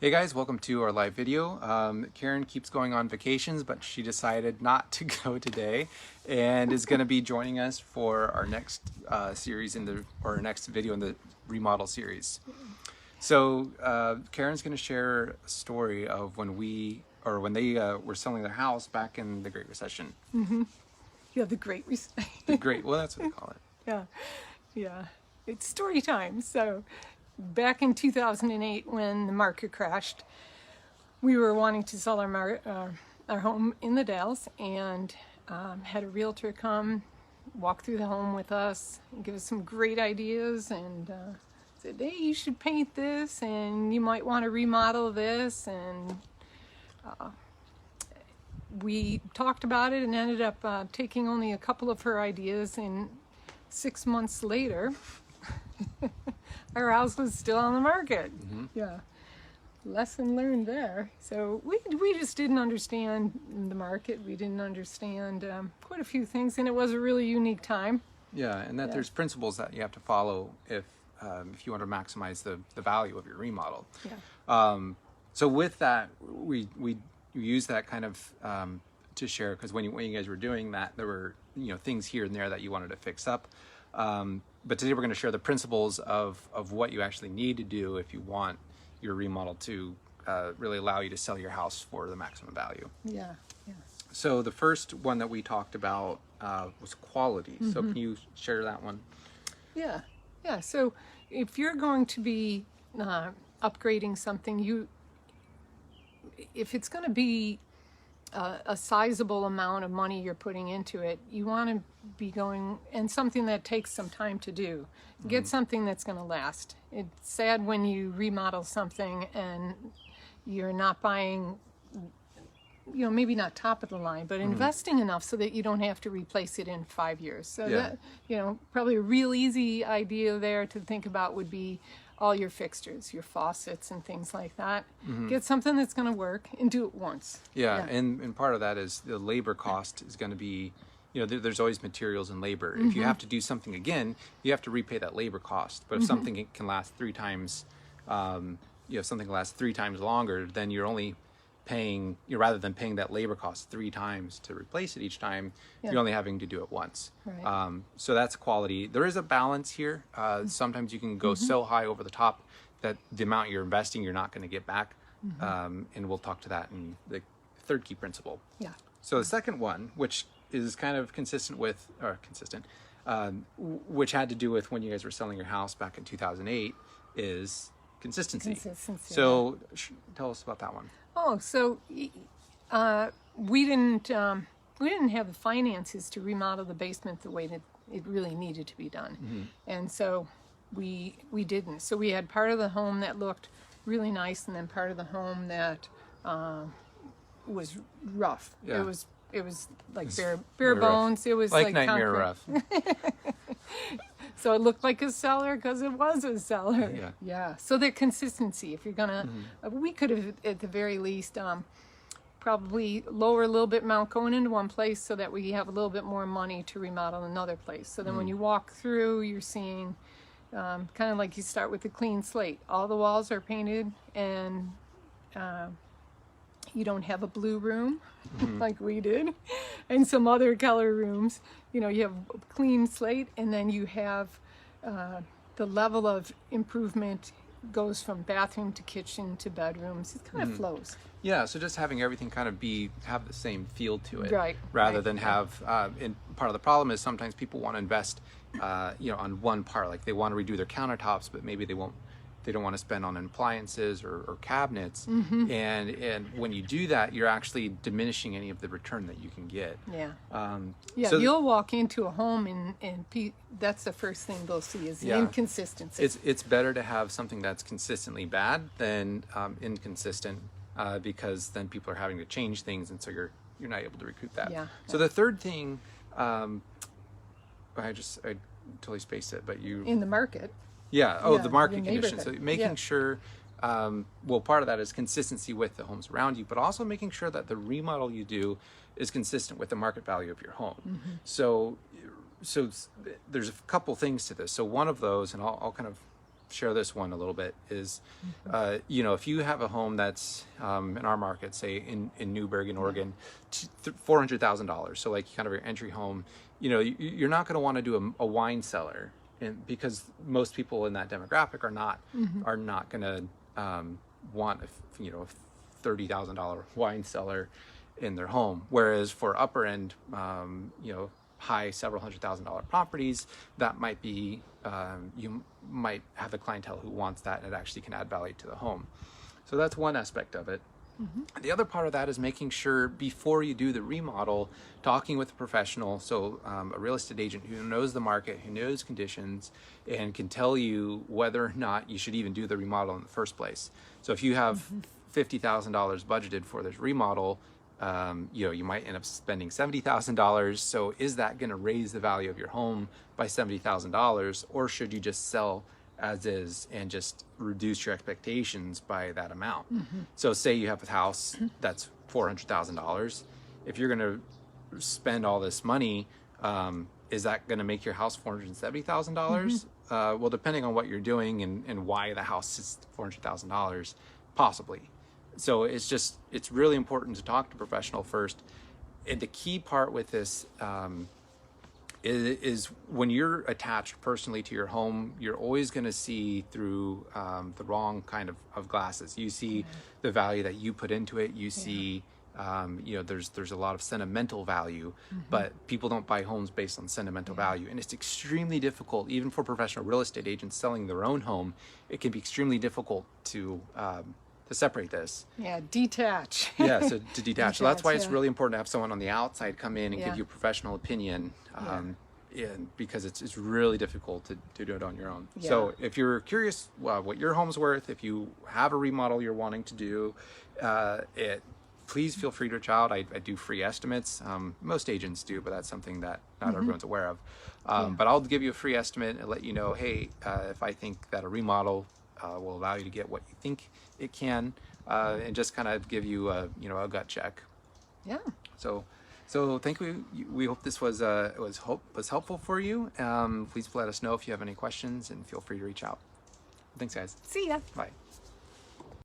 Hey guys, welcome to our live video. Karen keeps going on vacations, but she decided not to go today and is going to be joining us for our next series or next video in the remodel series. So Karen's going to share a story of when they were selling their house back in the Great Recession. Mm-hmm. Yeah, the Great Recession. Well, that's what they call it. Yeah. It's story time. So back in 2008, when the market crashed, we were wanting to sell our home in the Dalles, and had a realtor come, walk through the home with us, and give us some great ideas, and said, hey, you should paint this, and you might want to remodel this, and we talked about it and ended up taking only a couple of her ideas, and 6 months later, our house was still on the market. Mm-hmm. Yeah, lesson learned there. So we just didn't understand the market. We didn't understand quite a few things, and it was a really unique time. Yeah, and that there's principles that you have to follow if you want to maximize the value of your remodel. Yeah. So with that, we use that kind of to share, because when you guys were doing that, there were things here and there that you wanted to fix up. But today we're going to share the principles of what you actually need to do if you want your remodel to really allow you to sell your house for the maximum value. Yeah. So the first one that we talked about was quality. Mm-hmm. So can you share that one? Yeah. So if you're going to be upgrading something, if it's going to be a sizable amount of money you're putting into it, you want to be going, and something that takes some time to do. Get something that's going to last. It's sad when you remodel something and you're not buying, maybe not top of the line, but investing enough so that you don't have to replace it in 5 years. So that, probably a real easy idea there to think about would be all your fixtures, your faucets and things like that. Mm-hmm. Get something that's going to work and do it once. Yeah. And part of that is the labor cost is going to be, there's always materials and labor. Mm-hmm. If you have to do something again, you have to repay that labor cost. But if something can last 3 times, if something lasts 3 times longer, then you're only paying, rather than paying that labor cost 3 times to replace it each time, you're only having to do it once. Right. So that's quality. There is a balance here. Sometimes you can go so high over the top that the amount you're investing, you're not going to get back. And we'll talk to that in the third key principle. Yeah. So the second one, which is kind of which had to do with when you guys were selling your house back in 2008, is consistency. So tell us about that one. Oh, so we didn't have the finances to remodel the basement the way that it really needed to be done. Mm-hmm. And so we didn't. So we had part of the home that looked really nice, and then part of the home that was rough. Yeah. It was like bare bones. Rough. It was like nightmare rough. So it looked like a cellar because it was a cellar. Yeah. So the consistency, if you're gonna, we could have at the very least probably lower a little bit amount going into one place so that we have a little bit more money to remodel another place. So then when you walk through, you're seeing kind of like you start with a clean slate. All the walls are painted, and you don't have a blue room like we did, and some other color rooms. You have a clean slate, and then you have the level of improvement goes from bathroom to kitchen to bedrooms. It kind of flows. Yeah, so just having everything kind of have the same feel to it, right? Rather than have. And part of the problem is sometimes people want to invest, on one part. Like they want to redo their countertops, but maybe they don't want to spend on appliances or cabinets. And when you do that, you're actually diminishing any of the return that you can get. So you'll walk into a home and that's the first thing they'll see is the inconsistency. It's better to have something that's consistently bad than inconsistent, because then people are having to change things, and so you're not able to recoup that. So the third thing, I totally spaced it, but in the market. The market conditions. So making sure, part of that is consistency with the homes around you, but also making sure that the remodel you do is consistent with the market value of your home. So there's a couple things to this. So one of those, and I'll kind of share this one a little bit is, you know, if you have a home that's in our market, say in Newberg in Oregon, $400,000. So like kind of your entry home, you know, you're not going to want to do a wine cellar, and because most people in that demographic are not going to want a, you know, a $30,000 wine cellar in their home. Whereas for upper end, you know, high several $100,000 properties, that might be, you might have a clientele who wants that and it actually can add value to the home. So that's one aspect of it. The other part of that is making sure before you do the remodel, talking with a professional, so a real estate agent who knows the market, who knows conditions, and can tell you whether or not you should even do the remodel in the first place. So if you have $50,000 budgeted for this remodel, you know, you might end up spending $70,000. So is that going to raise the value of your home by $70,000, or should you just sell as is and just reduce your expectations by that amount? So say you have a house that's $400,000. If you're going to spend all this money, is that going to make your house $470,000? Well, depending on what you're doing and why the house is $400,000, possibly. So it's really important to talk to a professional first. And the key part with this is when you're attached personally to your home, you're always going to see through the wrong kind of glasses. You see the value that you put into it. You see, you know, there's a lot of sentimental value, but people don't buy homes based on sentimental value. And it's extremely difficult, even for professional real estate agents selling their own home, it can be extremely difficult to separate this. Detach. So to detach. So that's why it's yeah. really important to have someone on the outside come in and Yeah. give you a professional opinion, because it's really difficult to do it on your own. So if you're curious what your home's worth, if you have a remodel you're wanting to do, please feel free to reach out. I do free estimates. Most agents do, but that's something that not everyone's aware of. But I'll give you a free estimate and let you know, hey, if I think that a remodel will allow you to get what you think it can, and just kind of give you a gut check. So thank you. We hope this was helpful for you. Please let us know if you have any questions, and feel free to reach out. Thanks, guys. See ya. Bye.